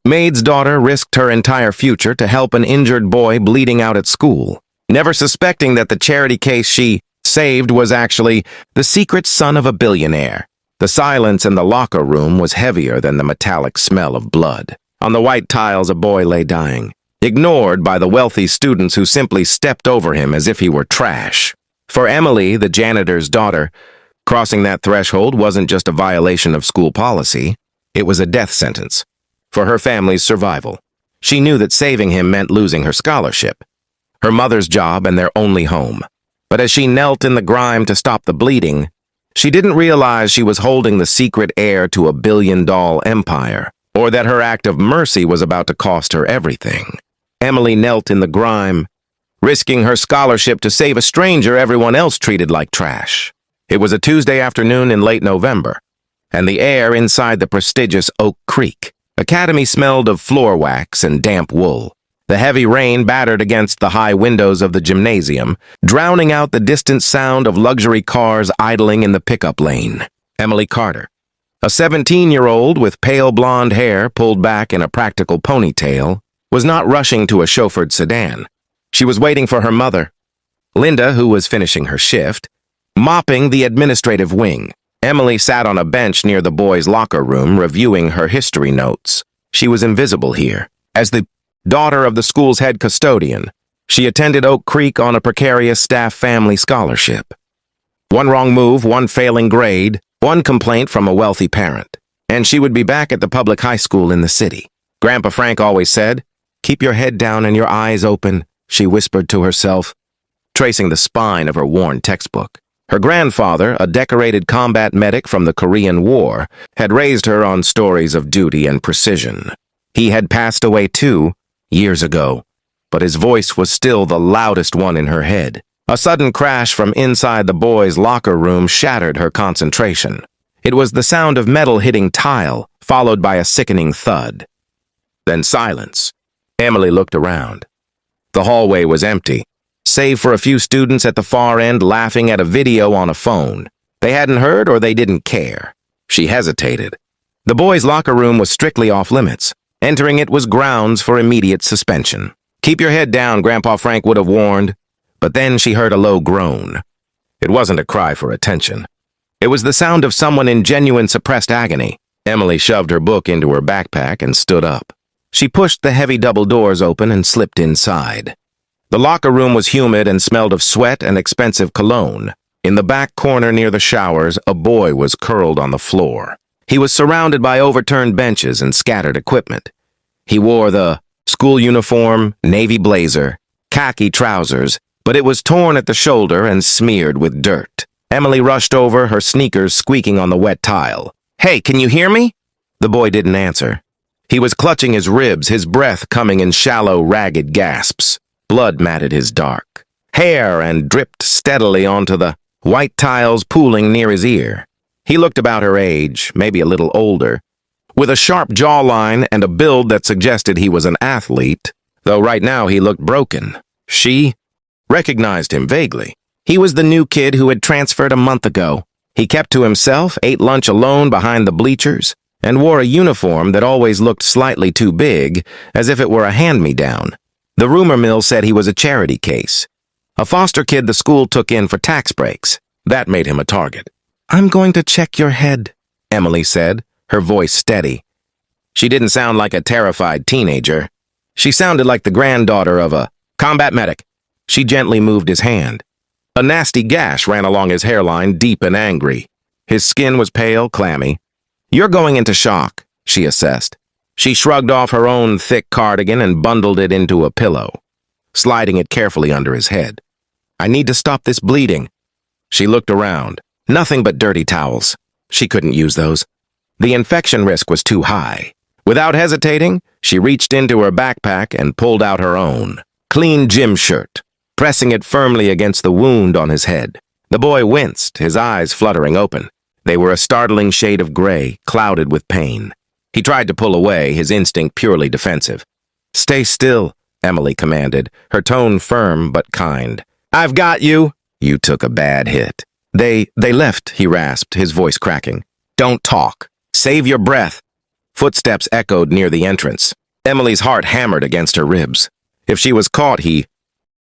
Maid's daughter risked her entire future to help an injured boy bleeding out at school, never suspecting that the charity case she saved was actually the secret son of a billionaire. The silence in the locker room was heavier than the metallic smell of blood. On the white tiles, a boy lay dying, ignored by the wealthy students who simply stepped over him as if he were trash. For Emily, the janitor's daughter, crossing that threshold wasn't just a violation of school policy, it was a death sentence. For her family's survival. She knew that saving him meant losing her scholarship, her mother's job, and their only home. But as she knelt in the grime to stop the bleeding, she didn't realize she was holding the secret heir to a billion-dollar empire, or that her act of mercy was about to cost her everything. Emily knelt in the grime, risking her scholarship to save a stranger everyone else treated like trash. It was a Tuesday afternoon in late November, and the air inside the prestigious Oak Creek Academy smelled of floor wax and damp wool. The heavy rain battered against the high windows of the gymnasium, drowning out the distant sound of luxury cars idling in the pickup lane. Emily Carter, a 17-year-old with pale blonde hair pulled back in a practical ponytail, was not rushing to a chauffeured sedan. She was waiting for her mother, Linda, who was finishing her shift, mopping the administrative wing. Emily sat on a bench near the boys' locker room, reviewing her history notes. She was invisible here. As the daughter of the school's head custodian, she attended Oak Creek on a precarious staff family scholarship. One wrong move, one failing grade, one complaint from a wealthy parent, and she would be back at the public high school in the city. Grandpa Frank always said, "Keep your head down and your eyes open," she whispered to herself, tracing the spine of her worn textbook. Her grandfather, a decorated combat medic from the Korean War, had raised her on stories of duty and precision. He had passed away too, years ago, but his voice was still the loudest one in her head. A sudden crash from inside the boys' locker room shattered her concentration. It was the sound of metal hitting tile, followed by a sickening thud. Then silence. Emily looked around. The hallway was empty, save for a few students at the far end laughing at a video on a phone. They hadn't heard or they didn't care. She hesitated. The boys' locker room was strictly off-limits. Entering it was grounds for immediate suspension. "Keep your head down," Grandpa Frank would have warned. But then she heard a low groan. It wasn't a cry for attention. It was the sound of someone in genuine suppressed agony. Emily shoved her book into her backpack and stood up. She pushed the heavy double doors open and slipped inside. The locker room was humid and smelled of sweat and expensive cologne. In the back corner near the showers, a boy was curled on the floor. He was surrounded by overturned benches and scattered equipment. He wore the school uniform, navy blazer, khaki trousers, but it was torn at the shoulder and smeared with dirt. Emily rushed over, her sneakers squeaking on the wet tile. "Hey, can you hear me?" The boy didn't answer. He was clutching his ribs, his breath coming in shallow, ragged gasps. Blood matted his dark hair and dripped steadily onto the white tiles pooling near his ear. He looked about her age, maybe a little older, with a sharp jawline and a build that suggested he was an athlete, though right now he looked broken. She recognized him vaguely. He was the new kid who had transferred a month ago. He kept to himself, ate lunch alone behind the bleachers, and wore a uniform that always looked slightly too big, as if it were a hand-me-down. The rumor mill said he was a charity case, a foster kid the school took in for tax breaks. That made him a target. "I'm going to check your head," Emily said, her voice steady. She didn't sound like a terrified teenager. She sounded like the granddaughter of a combat medic. She gently moved his hand. A nasty gash ran along his hairline, deep and angry. His skin was pale, clammy. "You're going into shock," she assessed. She shrugged off her own thick cardigan and bundled it into a pillow, sliding it carefully under his head. "I need to stop this bleeding." She looked around. Nothing but dirty towels. She couldn't use those. The infection risk was too high. Without hesitating, she reached into her backpack and pulled out her own clean gym shirt, pressing it firmly against the wound on his head. The boy winced, his eyes fluttering open. They were a startling shade of gray, clouded with pain. He tried to pull away, his instinct purely defensive. "Stay still," Emily commanded, her tone firm but kind. "I've got you." "You took a bad hit." They left," he rasped, his voice cracking. "Don't talk. Save your breath." Footsteps echoed near the entrance. Emily's heart hammered against her ribs. If she was caught, he